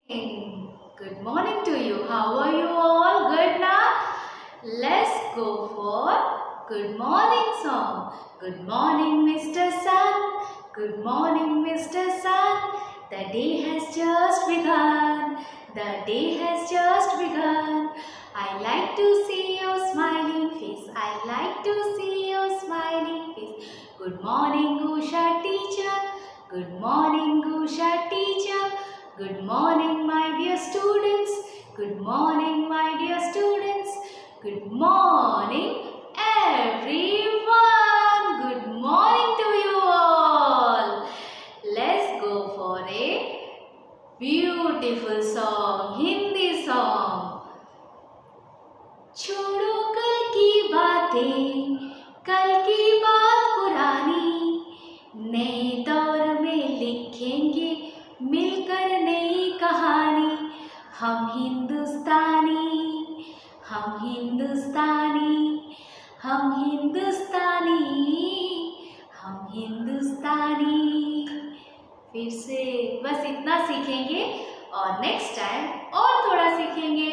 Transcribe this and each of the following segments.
Good morning to you. How are you all? Good now? Let's go for good morning song. Good morning, Mr. Sun. Good morning, Mr. Sun. The day has just begun. The day has just begun. I like to see your smiling face. I like to see your smiling face. Good morning, Usha teacher. Good morning, Usha teacher. Good morning, my dear students. Good morning, my dear students. Good morning, everyone. Good morning to you all. Let's go for a beautiful song, Hindi song. छोड़ो कल की बातें, कल की बात पुरानी, नए दौर में लिखेंगे मिलकर नई कहानी। हम हिंदुस्तानी, हम हिंदुस्तानी, हम हिंदुस्तानी, हम हिंदुस्तानी। फिर से बस इतना सीखेंगे और नेक्स्ट टाइम और थोड़ा सीखेंगे।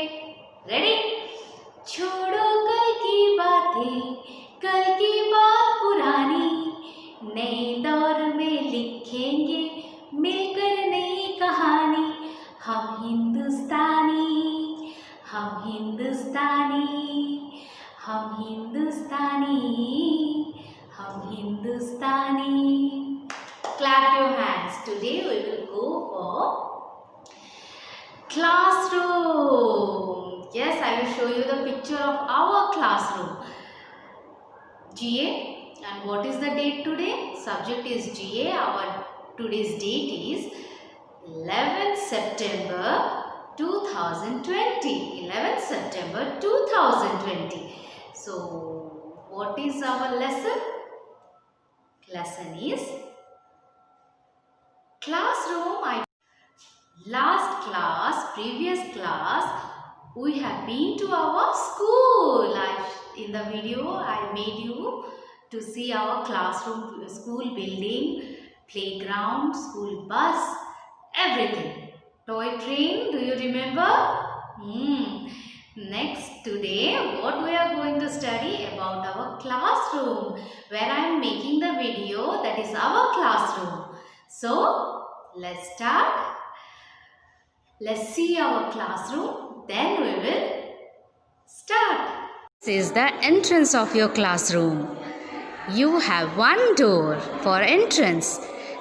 रेडी? छोड़ो कल की बातें, कल की बात पुरानी, नए दौर में लिखेंगे मिलकर नई कहानी। हम हिंदुस्तानी, हम हिंदुस्तानी, हम हिंदुस्तानी, हम हिंदुस्तानी। Clap your hands. Today we will go for classroom. Yes, I will show you the picture of our classroom. GA. And what is the date today? Subject is GA. Our today's date is 11th September 2020. 11th September 2020. So, what is our lesson? Lesson is classroom. Previous class, we have been to our school. In the video, I made you to see our classroom, school building, playground, school bus, everything. Toy train, do you remember? Next, today, what we are going to study about our classroom, where I am making the video, that is our classroom. So, let's start. Let's see our classroom, then we will start. This is the entrance of your classroom. You have one door for entrance.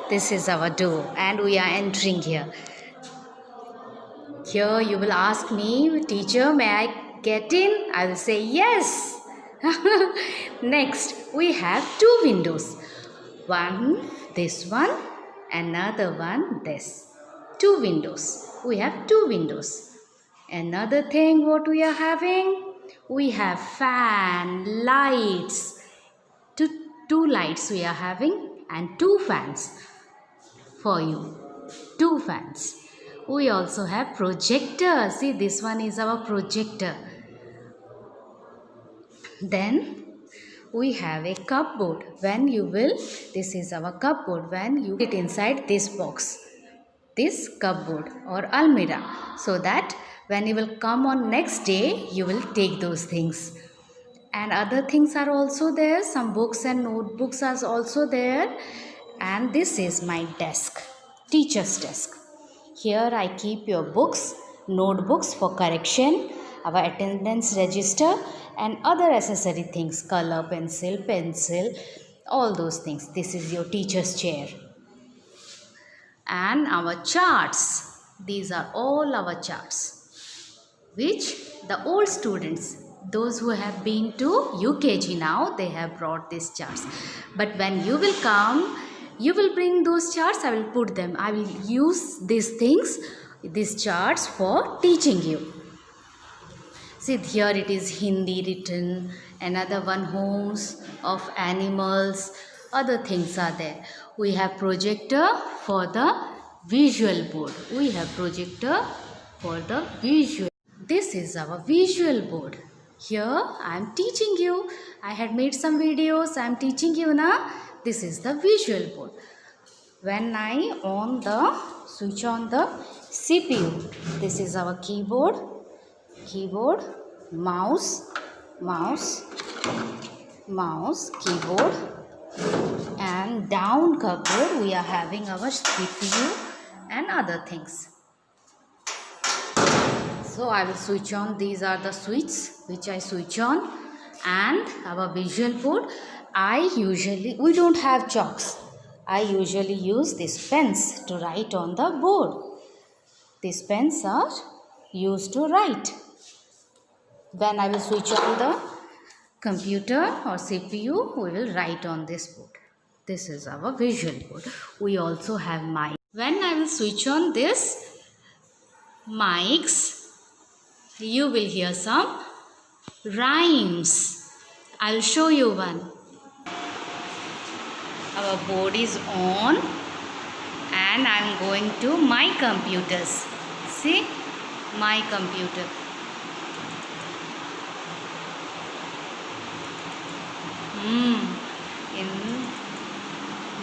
This is our door and we are entering here. Here you will ask me, teacher, may I get in? I will say yes. Next, we have two windows. One, this one, another one, this. Two windows. We have two windows. Another thing what we are having? We have fan, lights. Two lights we are having and two fans for you. Two fans. We also have projector. See, this one is our projector. Then we have a cupboard. This is our cupboard when you get inside this box. This cupboard or almirah, so that when you will come on next day, you will take those things. And other things are also there. Some books and notebooks are also there. And this is my desk, teacher's desk. Here I keep your books, notebooks for correction, our attendance register and other accessory things, color, pencil, all those things. This is your teacher's chair. And our charts. These are all our charts, which the old students, those who have been to UKG now, they have brought these charts. But when you will come, you will bring those charts. I will put them. I will use these things, these charts for teaching you. See, here it is Hindi written. Another one, homes of animals. Other things are there. We have projector for the visual board. We have projector for the visual. This is our visual board. Here I am teaching you. I had made some videos. I am teaching you now. This is the visual board. When I switch on the CPU. This is our keyboard, mouse, keyboard, and down cupboard we are having our CPU and other things. So I will switch on. These are the switches which I switch on, and our visual board. We don't have chalks. I usually use these pens to write on the board. These pens are used to write. When I will switch on the computer or CPU, we will write on this board. This is our visual board. We also have mic. When I will switch on this mics, you will hear some rhymes. I will show you one. Our board is on and I am going to my computers. See, my computer.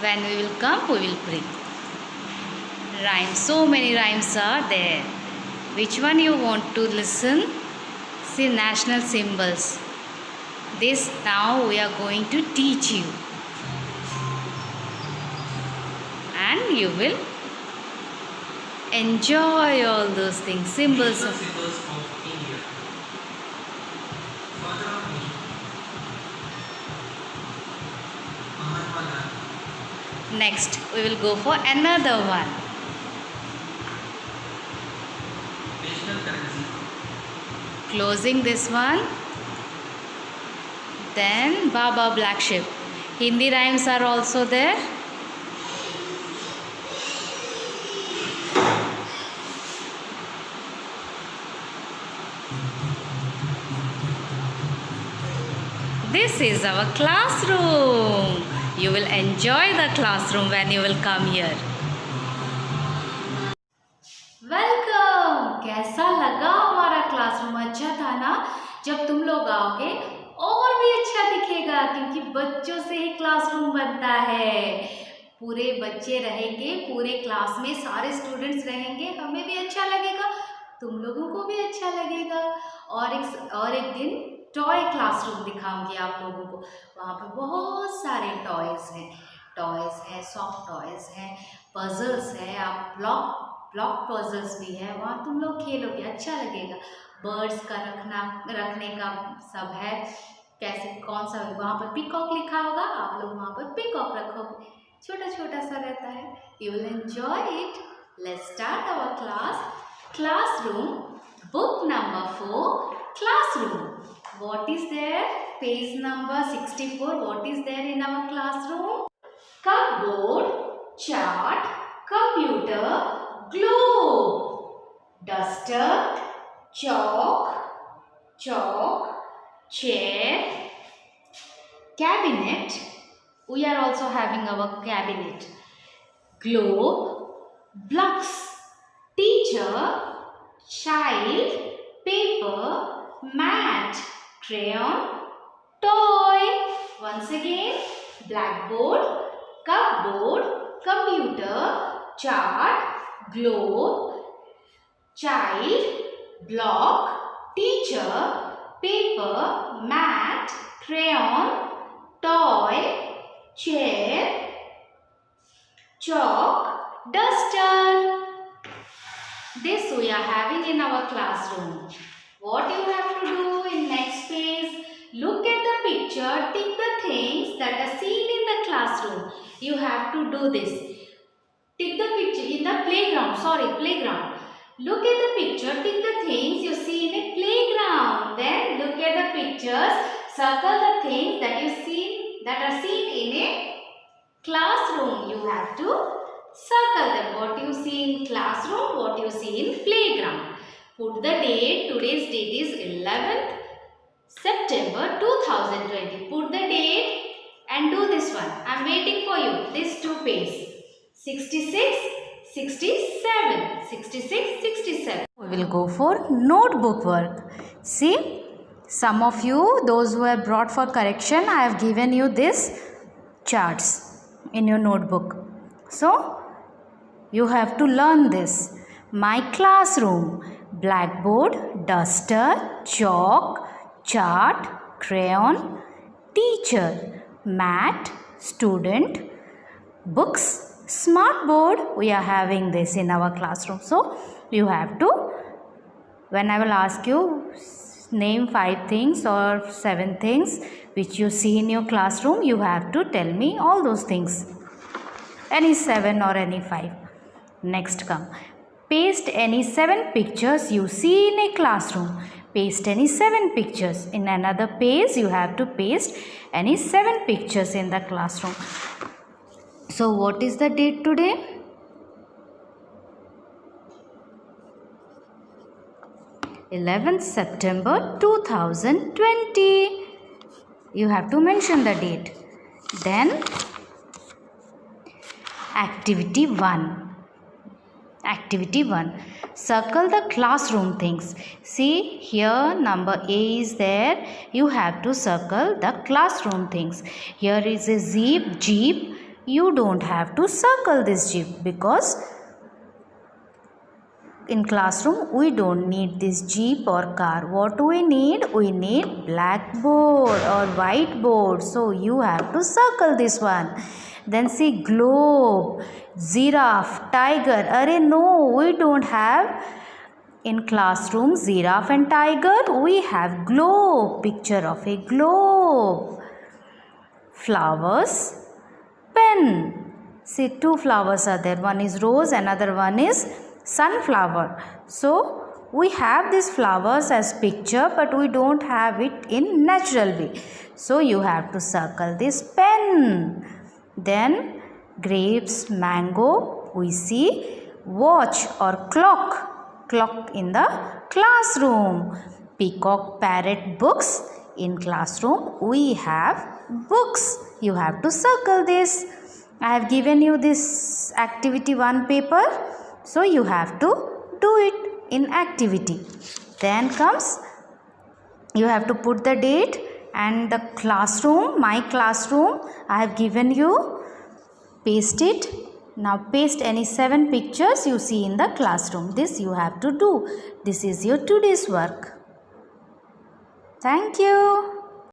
When we will come, we will bring rhymes. So many rhymes are there. Which one you want to listen? See, national symbols. This now we are going to teach you. And you will enjoy all those things. Symbols of India. Next, we will go for another one. National currency. Closing this one. Then Baba Black Sheep. Hindi rhymes are also there. This is our classroom. You will enjoy the classroom when you will come here. Welcome. कैसा लगा हमारा classroom? अच्छा था ना? जब तुम लोग आओगे और भी अच्छा दिखेगा, क्योंकि बच्चों से ही क्लासरूम बनता है। पूरे बच्चे रहेंगे, पूरे क्लास में सारे स्टूडेंट्स रहेंगे, हमें भी अच्छा लगेगा, तुम लोगों को भी अच्छा लगेगा। और एक दिन टॉय क्लासरूम दिखाऊंगी आप लोगों को। वहाँ पर बहुत सारे टॉयज़ हैं, सॉफ्ट टॉयज़ हैं, पजल्स हैं, आप ब्लॉक पजल्स भी है। वहाँ तुम लोग खेलोगे, अच्छा लगेगा। बर्ड्स का रखने का सब है। कैसे, कौन सा, वहाँ पर पीकॉक लिखा होगा, आप लोग वहाँ पर पीकॉक रखोगे, छोटा छोटा सा रहता है। You will enjoy it. Let's start our classroom. Book number 4, classroom. What is there? Page number 64. What is there in our classroom? Cupboard, chart, computer, globe, duster, chalk, chair, cabinet. We are also having our cabinet. Globe, blocks, teacher, child, paper, mat, crayon, toy. Once again, blackboard, cupboard, computer, chart, globe, child, block, teacher, paper, mat, crayon, toy, chair, chalk, duster. This we are having in our classroom. What you have to do in next page? Look at the picture, tick the things that are seen in the classroom. You have to do this. Tick the picture in the playground. Look at the picture, tick the things you see in a playground. Then look at the pictures, circle the things that are seen in a classroom. You have to circle them. What you see in classroom, what you see in playground. Put the date. Today's date is 11th September 2020. Put the date and do this one. I am waiting for you. This 2 pages. 66, 67. 66, 67. We will go for notebook work. See, some of you, those who have brought for correction, I have given you this charts in your notebook. So, you have to learn this. My classroom. Blackboard, duster, chalk, chart, crayon, teacher, mat, student, books, smartboard. We are having this in our classroom. So you have to, when I will ask you, name 5 things or 7 things which you see in your classroom, you have to tell me all those things. Any 7 or any 5. Next come. Paste any 7 pictures you see in a classroom. Paste any 7 pictures. In another page, you have to paste any 7 pictures in the classroom. So, what is the date today? 11th September 2020. You have to mention the date. Then, Activity 1. Activity 1. Circle the classroom things. See here number A is there. You have to circle the classroom things. Here is a jeep. You don't have to circle this jeep because in classroom we don't need this jeep or car. What do we need? We need blackboard or whiteboard. So you have to circle this one. Then see globe, giraffe, tiger. Arey no, we don't have in classroom giraffe and tiger. We have globe, picture of a globe. Flowers, pen. See 2 flowers are there. One is rose, another one is sunflower. So we have these flowers as picture, but we don't have it in natural way. So you have to circle this pen. Then grapes, mango, we see watch or clock in the classroom. Peacock, parrot, books. In classroom we have books. You have to circle this. I have given you this activity 1 paper. So you have to do it in activity. Then comes, you have to put the date and the classroom, my classroom. I have given you, paste it. Now paste any 7 pictures you see in the classroom. This you have to do. This is your today's work. Thank you.